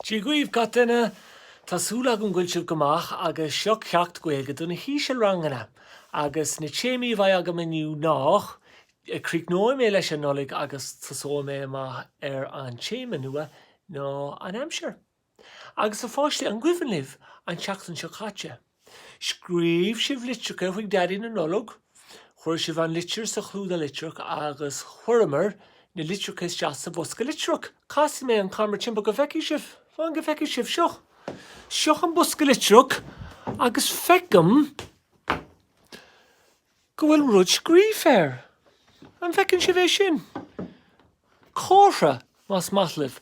Dígríomh gatainna tásúla an gúil sibh gomach agus seo ceacht gaeilge dúna híse rangana agus na téimí bhaid agam iniu nach críichnóim mé leis an nolig agus tasó mé amach an téime nua nó an Aimsir. Agus a fáiste an gcuifanlibh an teachtain seo chatte. Scríomh sibh litreacha chuig daddy na nolog, chuir sibh an litir sa chlúda litreach agus chuirmar na litreacha is deas sa bosca litreach. Cási mé an camar timp go feici sibh. Fáin go feici sibh seo. Seo an bosca litreach agus feicim go bhfuil rud scríomh air. An fecinn sibh é sin. Córa más mathlibh.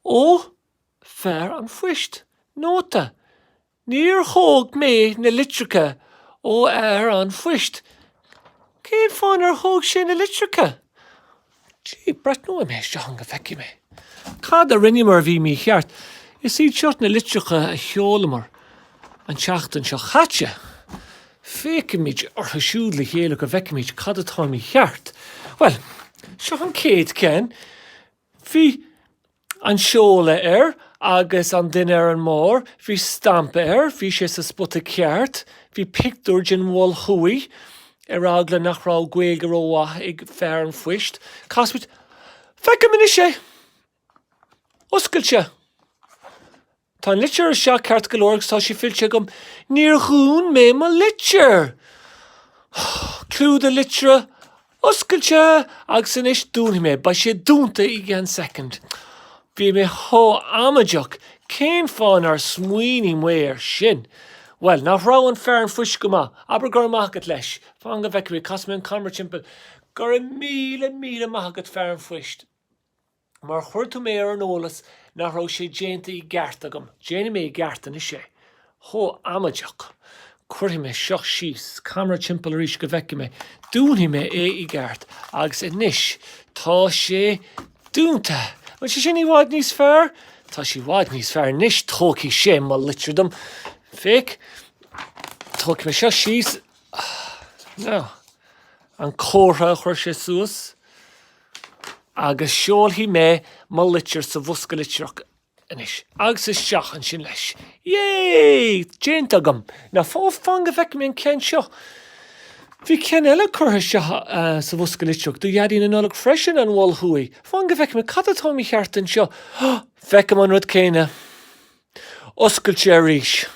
Ó fear an phuist. Nóta. Níor thóg mé na litreacha ó air an phuist. Cén fáin ar thóg sé na litreacha? Gee, brat nó mé seo an go feici mé. Cad a rinne mar bhí mí cheart. Is iad seart na litreacha a cheolamar an teachtain seo chatte. Fécim míid ortha siúd le chéile go feici míid cad atá mí cheart. Well, seo an céad cén. Bhí an seola air agus an duine ar an mór, bhí stampa air, bhí sé sa sputa ceart, bhí pictúr gin bhil chuí, ar agla nach rá gaeilge róha ag fear an phuist. Casbit, feicim in sé. Oscailte. Tá an litir seo ceart golóirgus tá sé filte gom níor dhún mé má litir. Clúda litre, oscailte agus in is dúnhi mé, ba sé dúnta i gan second. Bhí mé thó amaideach, cén fáin ar smuoine mé ar sin. Well, nach rá an fear an phuist go maith, aber gur amach leis. Fáin go feici mé cas mé an camar timp gur a míle amach fear an phuist. Mar chuirtú mé ar an ólas nach rá sé déanta i gceart agam. Déana mé i gceartan is sé. Thó amaideach. Cuirtí mé seach síos, camar timp ar ís go feici mé. Dúnhi mé é i gceart agus inis tá sé dúnta. Well, sé sin í bháid níos fearr? Tá sí bháid níos fearr níos tócaí sé má litredum. Féic, tócaí mé seo síos. No, an córa chuir sé suas. Agus seolhí mé má litir sa bhosca litreach inis. Agus is seach an sin leis. Yéi, déint agam. Na fáin go feici mé an cén seo. Bhí cén eile curtha seo sa bhosca litreach. Dú dheadaí na nollag freisin an bhil thuaí. Fáin go feici mé cad atá mí cheart an seo. Feicim an rud céine. Oscailte ar ríis.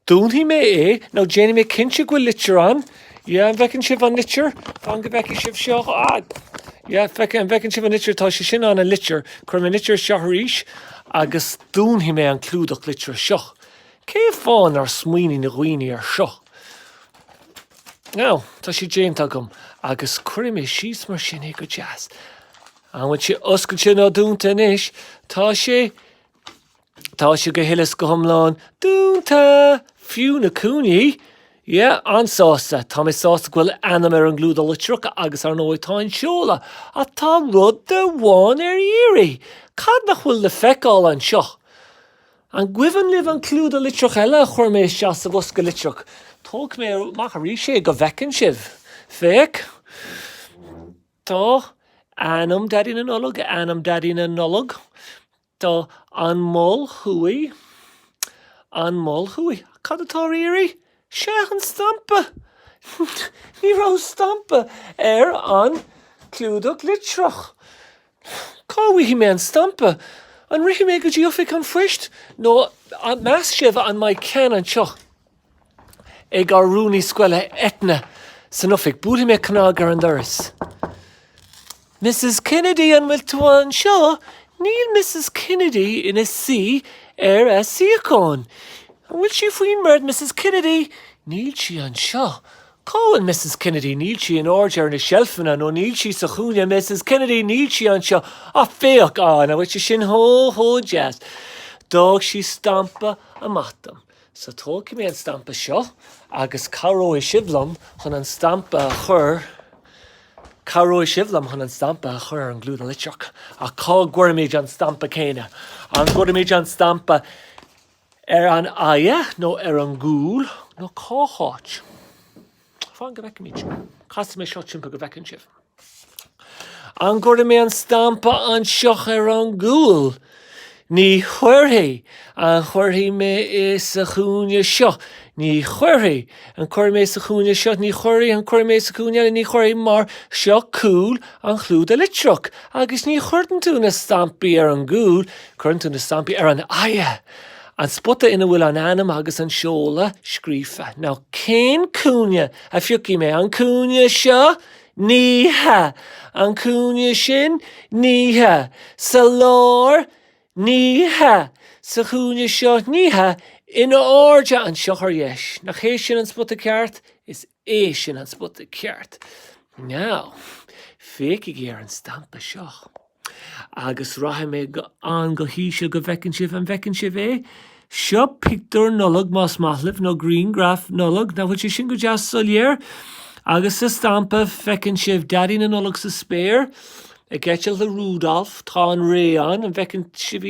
Dúnhí mé é, ná déanaí mé cinse go litir an. An bhecinn sibh an litir. Fáin go feici sibh seo. An bhecinn sibh an litir tá sé sin an a litir. Chuir mé litir seo ríis agus dúnhí mé an clúdach litir seo. Cé fáin ar smuoine na ghuoine ar seo. No, tá sé déint agam agus cuirim mé síos mar sin é go jazz. An bhaid sé oscailte ná dúnta inis, tá sé go hilas go thomláin dúnta fiú na cúnaí. Ansásta, tá mé sásta ghfuil anam ar an glúda litreach agus ar nóid tá an seola a tá rud de bháin ar iarraí. Cad nach bhfuil le feiceáil an seo. An gcuifann libh an clúda litreach eile chuir mé seo sa bhosca litreach. Tóg mé mac a rí sé go bhecinn sibh. Féic, tá anam daddy na nolog. Tá an mol chuí. Cad atá iarraí? Seach an stampa. Ní rá stampa ar an clúdach litreach. Cáhuihí mé an stampa. An rihi mé go dtíofaigh an phuist. nó an meas sibh an maid cean an seo. Ag ar rúnaí scoile etna san oifig. Búdhí mé cnág ar an doras. Mrs. Kennedy an bhfuil tú an seo. Níl Mrs. Kennedy ina sí ar a síocháin. An bhfuil si faoin mard Mrs. Kennedy. Níl si an seo. Cáil Mrs. Kennedy níl si an ordear na shelfanna nó níl si sa chúne Mrs. Kennedy níl si an seo. A féoch an a bhfuil si sin hó jazz. Dóg si stampa a matam. Sa tóca mé an stampa seo agus caró i siblam chun an stampa a chur. Caró i siblam chun an stampa a chur an glúda litreach. A cá gcuirmid an stampa céine. An gcuirmid an stampa ar an aia nó ar an gúil nó cáthát. Fáin go bheici míid. Cas mé seo timp go bhecinn sibh. An gcuirmid an stampa an seoch ar an gúil. ní chuirthaí an chuirthaí mé is a chúne seo, ní chuirthaí an chuir mé sa chúne seo, ní chuirthaí an chuir mé sa chúne ní chuirthaí mar seo cúil an chlúd a litreach, agus ní chuirtan tú na stampaí ar an gúil, chuirtan tú na stampaí ar an aia. An spota ina bhfuil an anam agus an seola scrífa. Ná cén cúne a fiúci mé an cúne seo, níthe. An cúne sin, níthe. Sa lár, níthe. Sa chúne seo, níthe. Ina áirde an seo ar dheis. Nach chéis sin an spota ceart, is é sin an spota ceart. Now, féici ar an stampa seo. Agus ratha mé an go híise go bhecinn sibh an bhecinn sibh é. Seo picture nullag más mathlibh nó green graph nullag, na bhfuil sin go deas soléir. Agus sa stampa fecinn sibh daddy na nullag sa spéir. A gceiteil le Rudolph, tá an ré an bhecinn sibh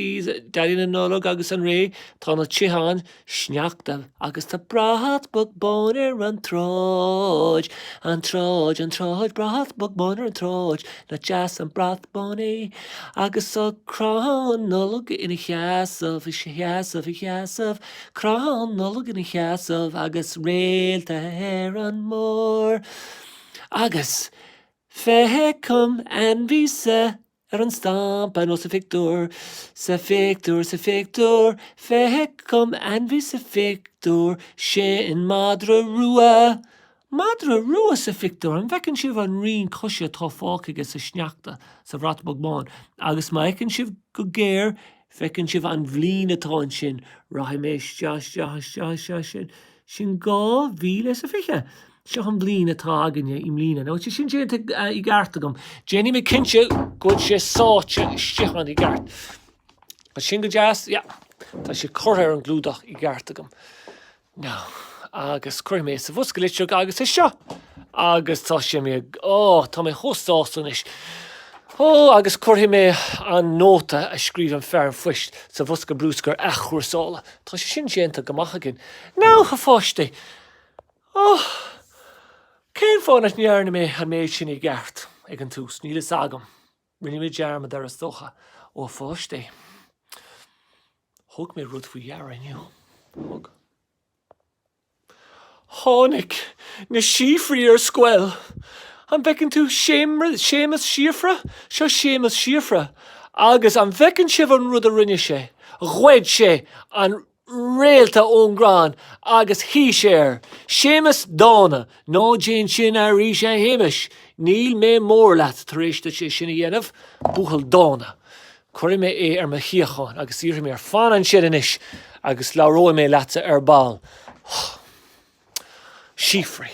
daddy na nullag agus an ré, tá na tíhan sneachta agus tá brath bug bonar an tráid, brath bug bonar an tráid, na jazz an brath bonaí, agus sa crán nullag ina cheasamh, crán nullag ina cheasamh, agus réalta ar an mór. Agus fecum an bhí sa ar an stampa nó sa fictor, fecum an bhí sa fictor, sé in madra rua. Madra rua sa fictor, an bhecinn sibh an rion coise tá fácaige sa sneachta sa bhratbog bán, agus maicinn sibh go géir, fecinn sibh an bhlín atá an sin, raithim é sin 2000 sa fiche. Seo an blin atá aganne im lína. Nó sin déanta I gceart agam. Jenny me cinse go sé sáte istichan I gceart. But sin go jazz, yeah, tá sé corthair an glúdach I gceart agam. No, agus chuir mé sa bhusca litreach agus is seo. Agus tá sé mé, tá mé chóstásan is. Agus chuirtha mé an nóta a scríb an fear an fuist sa bhusca brúscar a chuirsála. Tá sé sin déanta gomach agin. Ná cha fáiste. Cén fáin as nearna mé an méid sin I gceart ag an tús, níl is agam. Rinne mé dearma dar as dócha ó fáiste. Thug mé rud faoi dhearra inniu. Thug. Tháinig na sífraí ar scoil. An bhecinn tú sémas sífra? Seo sémas sífra. Agus an bhecinn sibh an rud a rinne sé. Ghuid sé an réalta ón grán agus hí séir. Sémas dána, ná déan sin a rí sé héimis. Níl mé mór leat tar éiste sé sin I dhéanamh, búthal dána. Cuir mé ar ma chiaachán agus ír mé ar fan an siad inis agus lárói mé leatsa ar ball. Sífraí.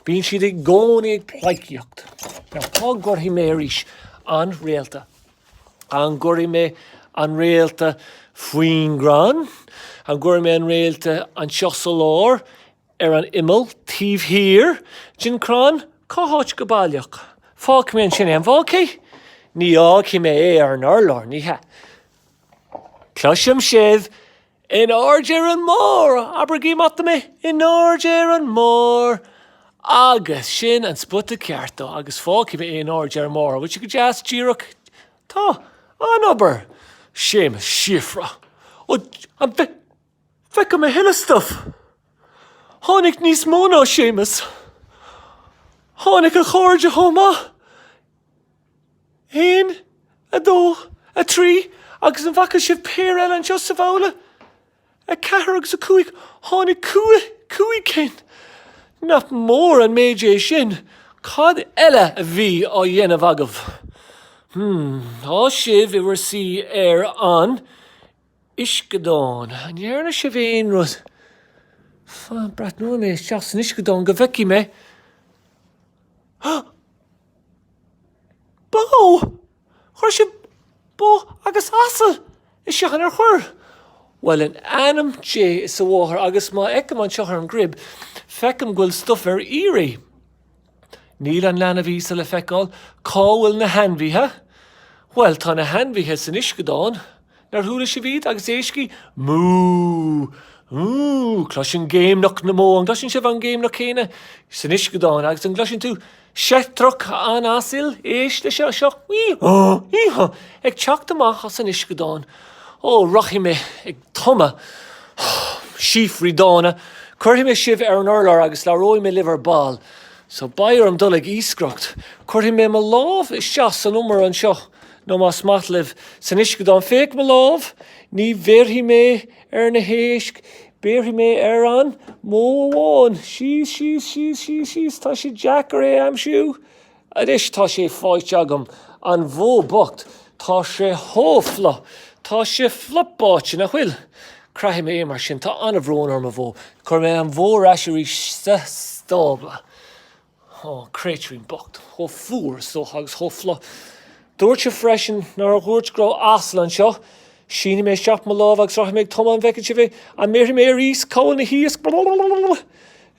Bín siad ag gcónaí ag pleicíocht. Tá gurthaí mé arís an réalta. An gurthaí mé an réalta faoin grán. An gurthaí mé an réalta an seosa lár ar an imil tíomh hir. Gin crán cáthait go bailach. Fáic mé an sin an bhácaí. Ní áci mé ar an orlár, ní ha. Cloisiam sibh in áirde ar an mór. Abergí mata mé in áirde ar an mór. Agus sin an spota ceartó, agus fáici mé in áirde ar an mór. Bhil si go deas tíreach. Tá, an obair. Sémas sífra. An feicim mé hile stuff. Tháinig níos mó ná sémas. Tháinig a cháirde thomá. 1, 2, 3, agus an bhaca sibh péir eile an seo sa bhoghlach. A 4 agus a 5, tháinig cúig cén. Nach mór an méid é sin. Cad eile a bhí á dhéanamh agah. Tá sibh I bhar si ar an Iscadán. An dhearna sibh éon rud. Fá brat nua mé seach san Iscadán go bheici mé. Bó! Chuir sibh bó agus asal is seachan ar chuir. Well, an anam dé is sa bháthair agus má eicem an seachar an grib, feicem gfuil stuff ar íri. Níl an leanana vísa le feiceáil, cáhfuil na hanmhíthe. Well, tá na hanmhíthe san Iscadán. Nar thula si bhíd agus éiscí, mú, cloisin géimnach na mó, an gloisin sibh an géimnach chéine san Iscadán, agus an gloisin tú setrach an asil, éiste seo, íha, ag teacht amach as san Iscadán. Rochi me ag tuma. Shifri dána. Curthy me shiv an urlar agus la roi me liver ball. So bair am dul ag íscrocht. Curthy me ma láv is seas an umar an seo. No mas matliv. San ish godán féic ma láv. Ní verhi me na héisk. Berhi me an. Mo one. She's. Ta she jacker Aimsir. Adish ta she fight jagam. An vo bocht. Ta she hofla. Ta she flop botch na will. Crahi me mar sin ta an bhrón ar ma vo. Cur me an vo rasheri stabla. Creaturing bocht. Ho four so hugs hofla. Dúirt freisin nar a gúirt gro aslan seo. Sheeny me shop my love, ag srach me tom an vecin chive, and mary me rees, cowl in the hees,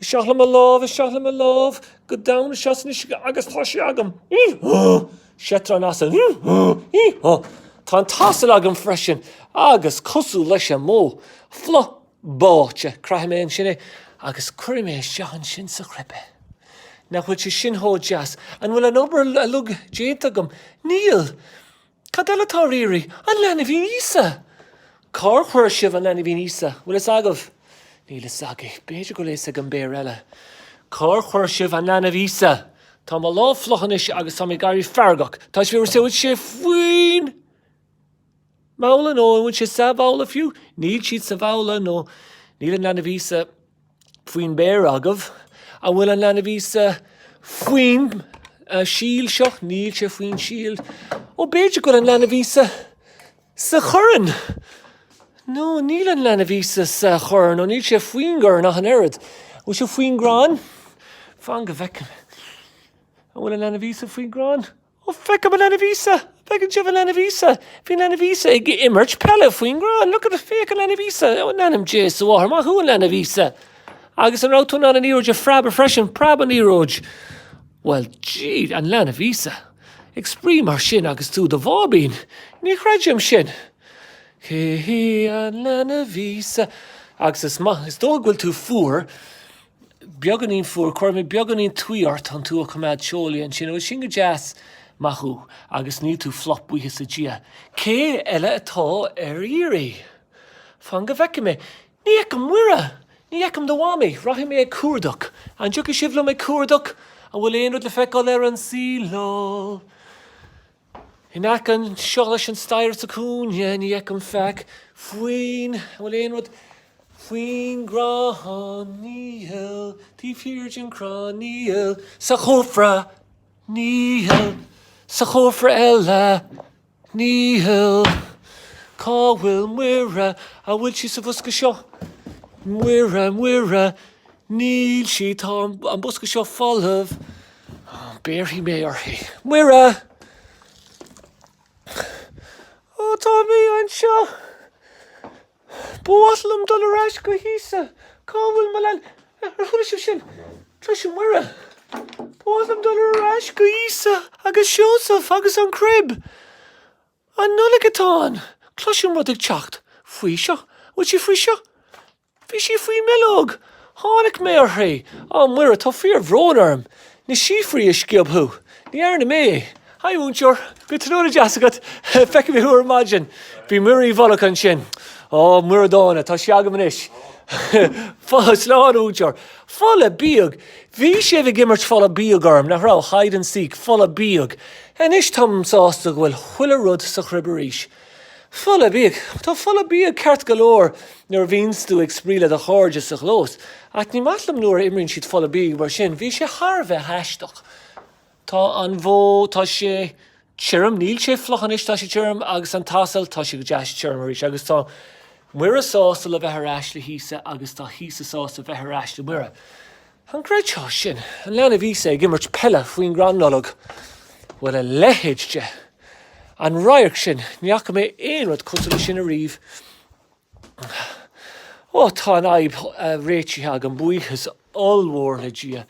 shot my love, go down, shots in the agus toshi agam, shetran asan, tan tassel agam freshen, agus kusu lesha mo, flo, boche, cry me and shinny, agus curry me shahan shin sa crepe. Now which is shin ho jas, and will an ober lug jantagam, Neil. Cadela riri, an lena vín isa. Car chuir sibh an lena vín isa. Will is agah? Níl is agah. Beidir go léis ag an béir eile. Car chuir sibh an lena vísa. Tá má lá flochan is agus tá mé gairí fergach. Tá is bhír siúid sé fuoin. Mála nó, bhain sé sa bhála fiú. Níl siad sa bhála nó. Níl an lena vísa fuoin béir agah. A bhfuil an lena vísa fuoin shield seo, níl sé fuoin shield. Beidir go an lena vísa sa churan. No, níl an lena vísa sa churan, níl sé fuoin gur nach an airad. Bhfuil sé fuoin grán? Fan go bheice. Bhfuil an lena vísa fuoin grán? Feice an lena vísa. Feiceann sibh an lena vísa. Bhí lena vísa ag immert pelle fuoin grán. Look at the feic an lena vísa. Nanam jé sa bháthair, má thu an lena vísa. Agus an ráitún an íróid a frab a freisin, prab an íróid. Well, gee, an lena vísa. Exprime mar sin agus tú do bhábín. Ní chreidim sin. Cé an lena vísa. Agus is dó ghfuil tú fuair. Beaganín fuair, chuir mé beaganín tuiart an tú a cumad seolaí an sin. Sin go jazz machu agus ní tú flop buíthe sa dia. Cé eile atá íri. Fan go bheice mé. Ní ecam muire. Ní ecam do bhámi. Rahi mé ag cuardach. An dúcha sibh mé cuardach. A bhfuil éonrad le feiceáil ar an sílol. Hinachan seo leis an stair sa cúne, ní ecam feic. Fuoin, bhfuil éonrad fuoin grán níl. Tí fíorgin crán níl. Sa chófra níl. Sa chófra eile níl. Cá bhfuil muire a bhfuil si sa bhusca seo. Muire. Níl si tá an busca seo fallhah. Béirhí mé orthaí. Muire! Tá mí an seo. Bótlam dul arás go hísa. Cá bhfuil me lein. Thula sibh sin. Tá sin muire. Bótlam dul arás go hísa. Agus seosamh agus an crib. An nulagatán. Cloisiún rud ag teacht. Fuoi seo. Bhfuil si fuoi seo? Bhí si fuoi millóg. Tháinig mé orthaí. Muire tá fíor bhrón arm. Ní sífrí is sciobthú. Ní airna mé. Hi, únseir. Go tróna deasagat. Feice mé thuair maidin. Bhí muirí bholach an sin. Muire dána. Tá si agam inis. Sláán únseir. Fola bíog. Bhí sé bh gimmert fola bíog arm. Nach rá hide and seek. Fola bíog. Inis tam sásta go bhfuil chuile rud sa chribaríis. Fola bíog. Tá fola bíog ceart galóir nuair bhínstú ag spríle a cháirde sa chlós. Ach ní matlam nuair imrinn siad fola bíog mar sin. Bhí sé tharbheith heisteach. Tá an bhó, tá sé tírim, níl sé flochan is tá sé tírim, agus an tasal tá sé go deis tírim aríis, agus tá muire sásta le bheith arás le hísa, agus tá hísa sásta bheith arás le muire. An greidteo sin, an lena vísa ag immert pelle faoin grannolog, bhfuil a lehéidte. An rairc sin, níacha mé éonrad cosúla sin a riomh. Tá an aib réitithe ag an buíchas allmhór le dia.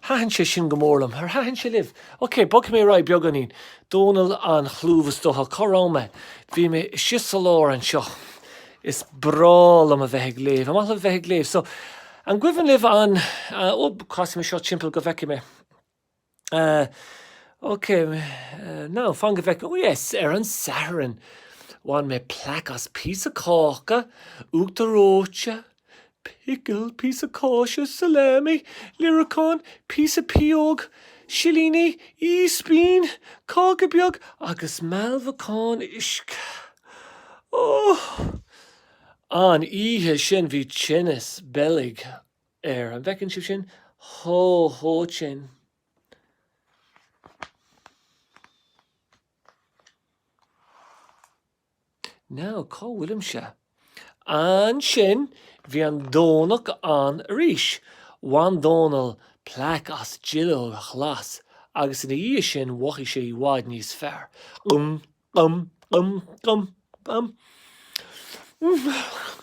Hahan sé sin gomórlam, hahan sé liv. Bog mé ra beaganín. Dónal an chlúvas doha choráme. Bhí mé sios lár an seo. Is brálam a bheith léh. Am a bheith léh. So, an gwyfan liv an... Cos me seo timpil go bheice me. No, fan go bheice. Yes, an saharan. One me placas piece of corca, ucta rocha, pickle, piece of cautious, salami, lyricon, piece of piog, shillini, e-speen, coggabiog, agus malvacon ishk. Oh, an ihe shin vi chinnis bellig an vekin shin ho chin. Now call Williamshire. An shin vi an donach an rish. One donal plac as jillo chlas. Agus in the shin wachi she wide nís fair.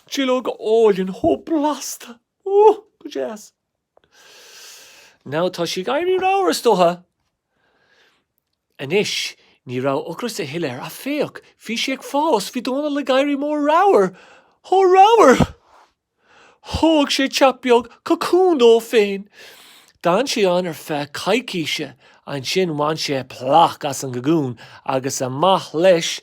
Jillo go all in ho blasta. Oh, good jazz. Now Toshi Gairi Rower stoha. Anish. Ní rá ocras a hilir a féoch, fi siag fós, fi dóna le gairi mór ráwer. Ho ráwer! Hóg sé chapbeog, cocoon ó féin. Dan sé an fe caicíse, an sin wan sé plach as an gagoon, agus a mach leis,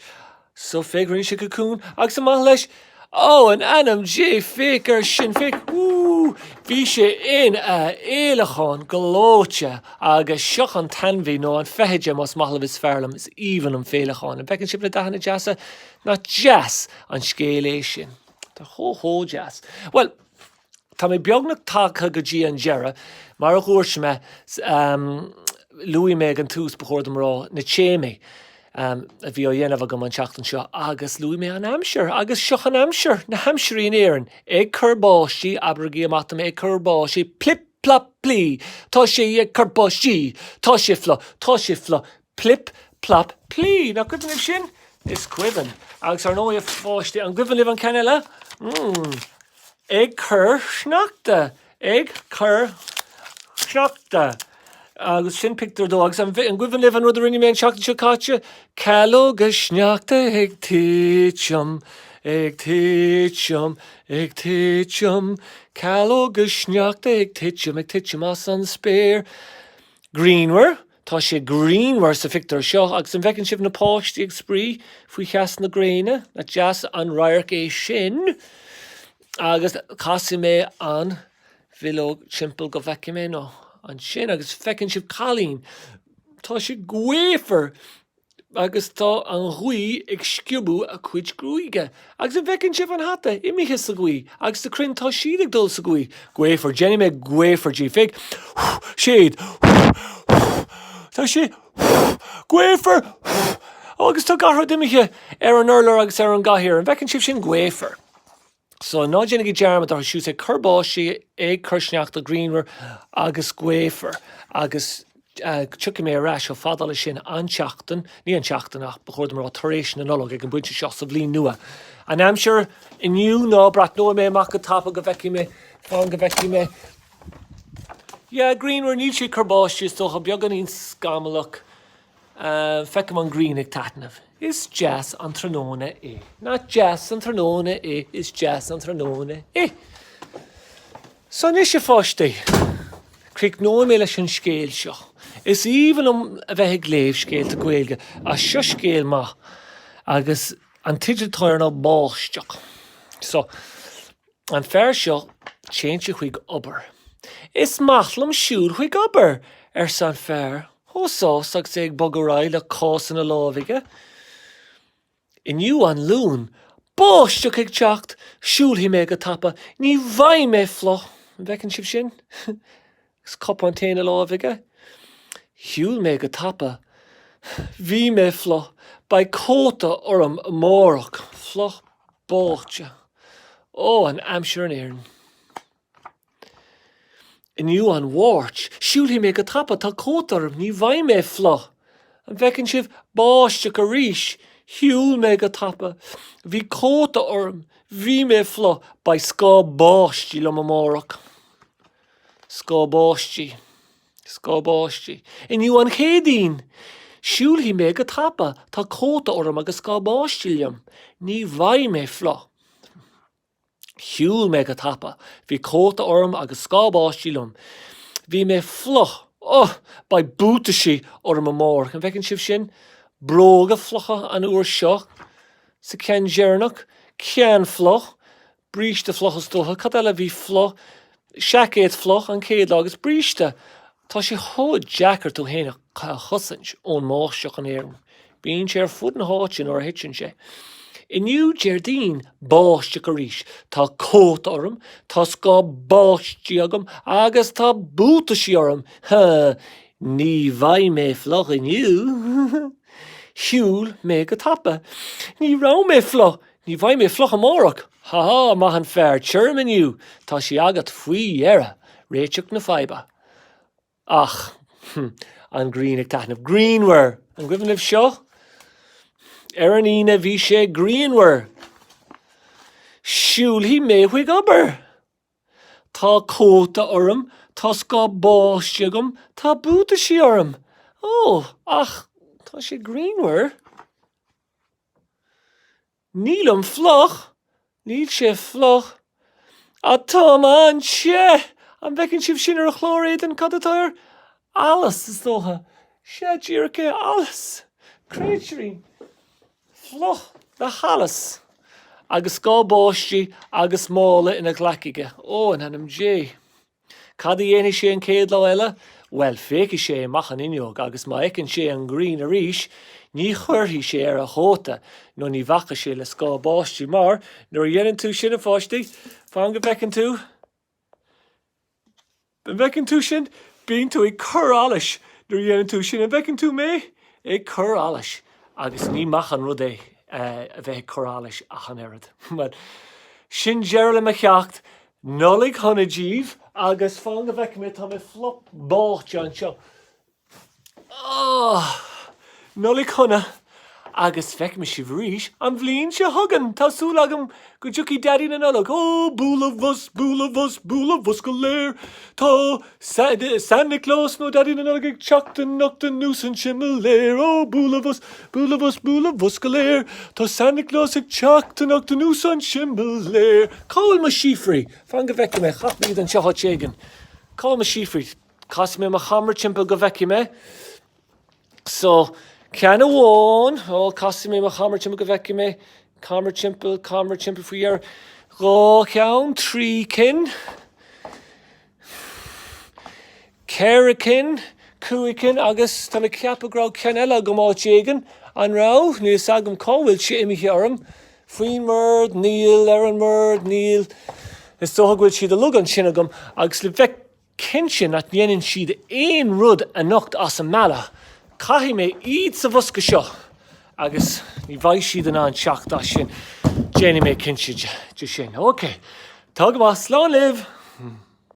so figrin sé cocoon, agus a mach leis, oh, an anam J faker sin fik, woo, vi sé in a eilechon galóche, agus siochan tanvi no an feheje mas mahlavis ferlam is even an feilechon, and becken shipna dahana jassa, not jazz an scalation. The ho jazz. Well, tá mé beagnach tácha go dtí an deireadh, mar a ghuairsme Louis meg an tús bechórdam rá na chéime. A bhí ó dhéanamh go an seachtain seo agus Louis me an Aimsir, agus seach an Aimsir, na Haimsirí in éireann. Ag churbáistí, abragaí amatam ag churbáistí, plip, plop, plí. Tá sé ag churbáistí, tá sé flo, plip, plop, plí. Na cuidan ag sin? Is cuidan. Agus ar nó a fáistí, an gcuidan libh an cenile? Ag chur sneachta. Ag chur sneachta. Agus sin pictar dogs an gwyfyn lefan rwyd yr unig mewn siach yn siacatio calog a sneachta ag teachum calog a sneachta ag teachum as an spare greenwer tá sé greenwer sa fictar seo agus an fecin sib na páistí ag sprí fwy cheas na gréine na jazz an rairc é sin agus casi me an vilog chimpel go feci me no an sin agus fecin sib chalín. Tá sé gwafer agus tá an ghui ag sciubú a cuid grúige. Agus an fecin sib an hata imiche sa ghui. Agus the crin tá siad ag dul sa ghui. Gwafer, Jenny me gwafer G fig. Shade. Tá sé gwafer. Agus tá garhad imiche an urlar agus an gahir. An fecin sib sin gwafer. So ná dénig dearmad ar siú sé churbáistí ag chursneachta greenwer agus gwafer agus tuca mé arás ó fadal sin an teachtain, ní an teachtainach bechórdam rá taréis na nolog ag an buinte seo sa bhlín nua. An Aimsir inniu ná brat nua mé amach go tapa go bheici mé, fáin go bheici mé. Yeah, greenwer níl sé churbáistí tócha beag an íon scamalach fecim an green ag tatanamh. Is jazz an tróna é. Not jazz an tróna é, is jazz an tróna é. So ní sé fáistí. Cric nó mé leis an scéal seo. Is even a bheith léamh scéalta Gaeilge a seo scéal ma agus an tiidirtáir ná báisteach. So an fear seo chéintse chuig obair. Is maithlam siúr chuig obair san fear. Sós ag sé ag bogaráil le cásan na lámhaige. Inniu an lún, báisteach ag teacht, siúlhí mé go tapa, ní bhaid mé flo. Bhecin sib sin? Gus cop an téna lámhaige. Siúl mé go tapa, bhí mé flo, ba cóta orm mórach, flo báte. Ó, an Aimsir an éireann. Inniu an wáirt, siúlhí mé go tapa tá cóta orm, ní bhaid mé flo. An bhecin sib báisteach a ríis, hiúl mé go tapa, bhí cóta orm, bhí mé flo, ba scá báistí le mórach. Scá báistí. Inniu an chédín, siúlhí mé go tapa, tá cóta orm agus scá báistí liam, ní bhaid mé flo. Hiúl mé go tapa, bhí cóta orm agus scá báistí liam, bhí mé flo, ba bútaisí orm mórach. An bhecin sib sin, bróga flocha an uair seo, sa cean jearnach, cean floch, bríste flochas dultha, cad eile bhí floch, seacéad floch an céad agus bríste. Tá sé hóid Jackar tú héna chusint ón máisteach an éirm. Bíonn sé ar fud na háitin or hitin sé. Iniu Jardín báiste go ríis, tá cót orm, tá sá báistí agam, agus tá bútasí orm. Ní bhaid mé floch iniu. Siúl mé go tappa. Ní rá mé floch, ní bhaid mé floch amórach. Ha, mahan fear tseirm iniu, tá sí agat faoi éire, réiteach na faiba. Ach, an green ag taitnamh greenwer, an gwyfnif seo. An ine bhí sé greenwer. Siúl hí méhuig aber. Tá cóta orm, tá sá báiste agam, tá bútasí orm. Ach, tá sé greenwer. Nílam floch. Níl sé floch. A tá an sé. An bhecinn sibh sin ar a chlóréad an cadatáir. Alles is dótha. Sé díorcha alles. Creaturing. Floch na halas. Agus gá báistí agus mála ina ghlaciige. An anam dé. Cad dhéana sé an céad lá eile? Well, féici sé amach an inneog agus má ecinn sé an green a ríis, ní chuirthaí sé ar a chóta, nó ní bhacha sé le sá báistí mar, nuair dhéanann tú sin a fáistí, fáin go bhecinn tú. An bhecinn tú sin, bíonn tú ag cur alais, nuair dhéanann tú sin, an bhecinn tú mé ag cur alais, agus ní mach an rud é a bheith cur alais ach an airad. Sin dearla me ceacht, nolig honna díomh, agus fáin go bhecinn mé tá mé flop bácht an seo. Nolig honna, agus feic me si bhríis, an bhlíonn se hagan, tá súil agam go dtiúcí daddy na nolag. Búla bhus go léir. Tá San Nicholas nó daddy na nolag ag teacht an nocht an nús an simmel léir. Búla bhus go léir. Tá San Nicholas ag teacht an nocht an nús an simmel léir. Cáil me sífrí, fan go bheici me, chach míad an seacha tégan. Cáil me sífrí, cas me ma chamar timpe go bheici me. So, cean amháin, cosí mé mar chamar timpe go bheici me, camar timpe faoi ar rá ceann, trí cin, ceithre cin, cúig cin, agus tá me ceappa grá cean eile go má tégan, an rá, níos agam cáhfuil sé imimeché orm, faoin murd, níl, ar an murd, níl, is tócha bhfuil siad a lugan sin agam, agus le bheith cin sin at dhéanann siad éon rud a nocht as an mala. Caithí mé iad sa bhosca seo, agus ní bhaid siad an seacht as sin, déanaí mé cinse de sin. Tá go bh, slán libh.